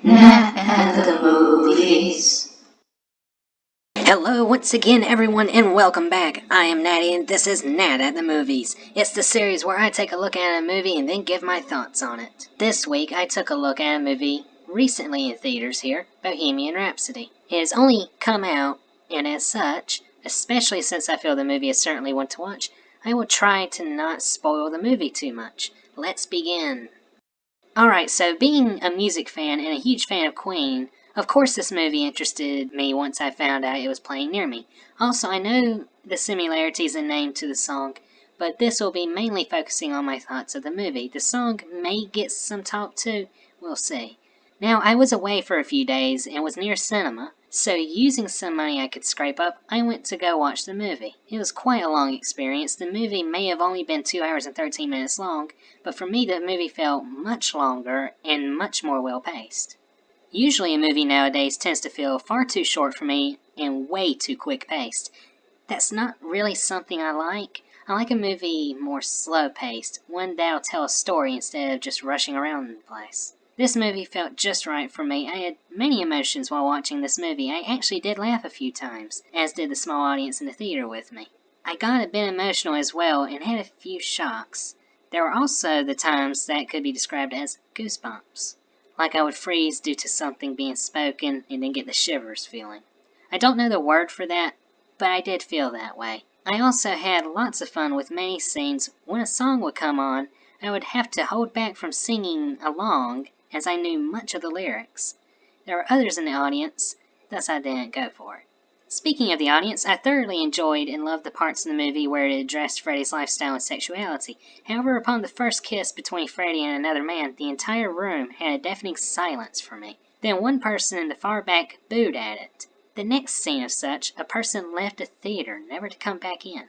Nat and the movies. Hello once again everyone and welcome back. I am Natty and this is Nat at the Movies. It's the series where I take a look at a movie and then give my thoughts on it. This week I took a look at a movie recently in theaters here, Bohemian Rhapsody. It has only come out, and as such, especially since I feel the movie is certainly one to watch, I will try to not spoil the movie too much. Let's begin. Alright, so being a music fan and a huge fan of Queen, of course this movie interested me once I found out it was playing near me. Also, I know the similarities in name to the song, but this will be mainly focusing on my thoughts of the movie. The song may get some talk too, we'll see. Now, I was away for a few days and was near cinema, so using some money I could scrape up, I went to go watch the movie. It was quite a long experience. The movie may have only been 2 hours and 13 minutes long, but for me the movie felt much longer and much more well-paced. Usually a movie nowadays tends to feel far too short for me and way too quick-paced. That's not really something I like. I like a movie more slow-paced, one that'll tell a story instead of just rushing around the place. This movie felt just right for me. I had many emotions while watching this movie. I actually did laugh a few times, as did the small audience in the theater with me. I got a bit emotional as well and had a few shocks. There were also the times that could be described as goosebumps, like I would freeze due to something being spoken and then get the shivers feeling. I don't know the word for that, but I did feel that way. I also had lots of fun with many scenes. When a song would come on, I would have to hold back from singing along as I knew much of the lyrics. There were others in the audience, thus I didn't go for it. Speaking of the audience, I thoroughly enjoyed and loved the parts in the movie where it addressed Freddie's lifestyle and sexuality. However, upon the first kiss between Freddie and another man, the entire room had a deafening silence for me. Then one person in the far back booed at it. The next scene of such, a person left the theater, never to come back in.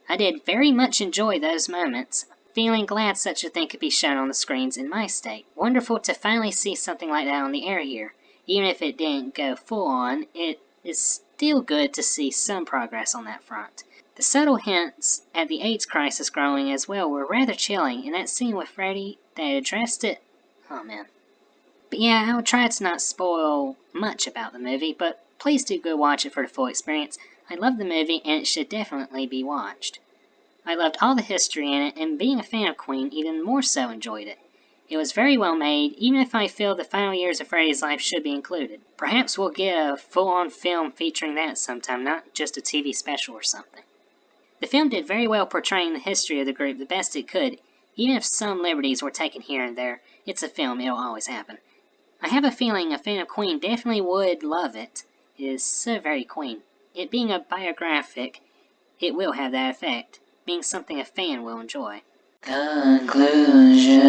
I did very much enjoy those moments, feeling glad such a thing could be shown on the screens in my state. Wonderful to finally see something like that on the air here. Even if it didn't go full on, it is still good to see some progress on that front. The subtle hints at the AIDS crisis growing as well were rather chilling, and that scene with Freddie that addressed it, oh man. But yeah, I will try to not spoil much about the movie, but please do go watch it for the full experience. I love the movie and it should definitely be watched. I loved all the history in it, and being a fan of Queen, even more so enjoyed it. It was very well made, even if I feel the final years of Freddie's life should be included. Perhaps we'll get a full-on film featuring that sometime, not just a TV special or something. The film did very well portraying the history of the group the best it could, even if some liberties were taken here and there. It's a film, it'll always happen. I have a feeling a fan of Queen definitely would love it. It is so very Queen. It being a biographic, it will have that effect, being something a fan will enjoy. Conclusion.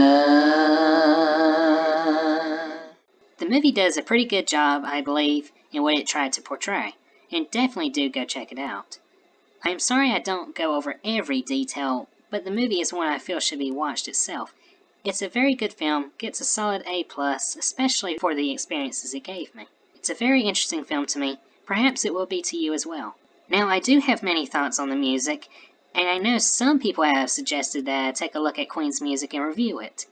The movie does a pretty good job, I believe, in what it tried to portray, and definitely do go check it out. I am sorry I don't go over every detail, but the movie is one I feel should be watched itself. It's a very good film, gets a solid A+, especially for the experiences it gave me. It's a very interesting film to me, perhaps it will be to you as well. Now, I do have many thoughts on the music, and I know some people have suggested that I take a look at Queen's music and review it.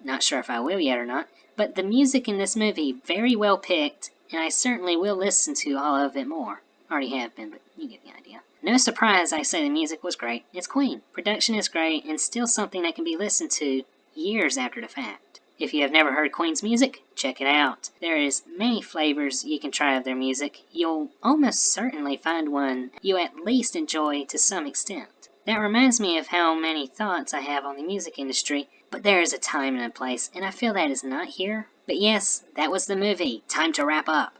Not sure if I will yet or not, but the music in this movie, very well picked, and I certainly will listen to all of it more. Already have been, but you get the idea. No surprise I say the music was great. It's Queen. Production is great, and still something that can be listened to years after the fact. If you have never heard Queen's music, check it out. There is many flavors you can try of their music. You'll almost certainly find one you at least enjoy to some extent. That reminds me of how many thoughts I have on the music industry, but there is a time and a place, and I feel that is not here. But yes, that was the movie. Time to wrap up.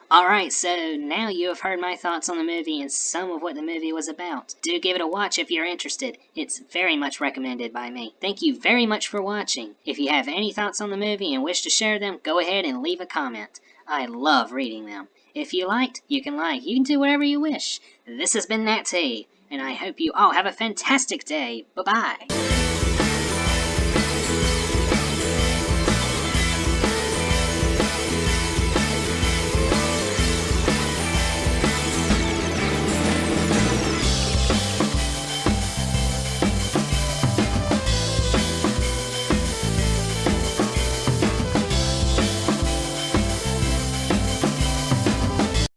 Alright, so now you have heard my thoughts on the movie and some of what the movie was about. Do give it a watch if you're interested. It's very much recommended by me. Thank you very much for watching. If you have any thoughts on the movie and wish to share them, go ahead and leave a comment. I love reading them. If you liked, you can like. You can do whatever you wish. This has been Nat T, and I hope you all have a fantastic day. Bye-bye.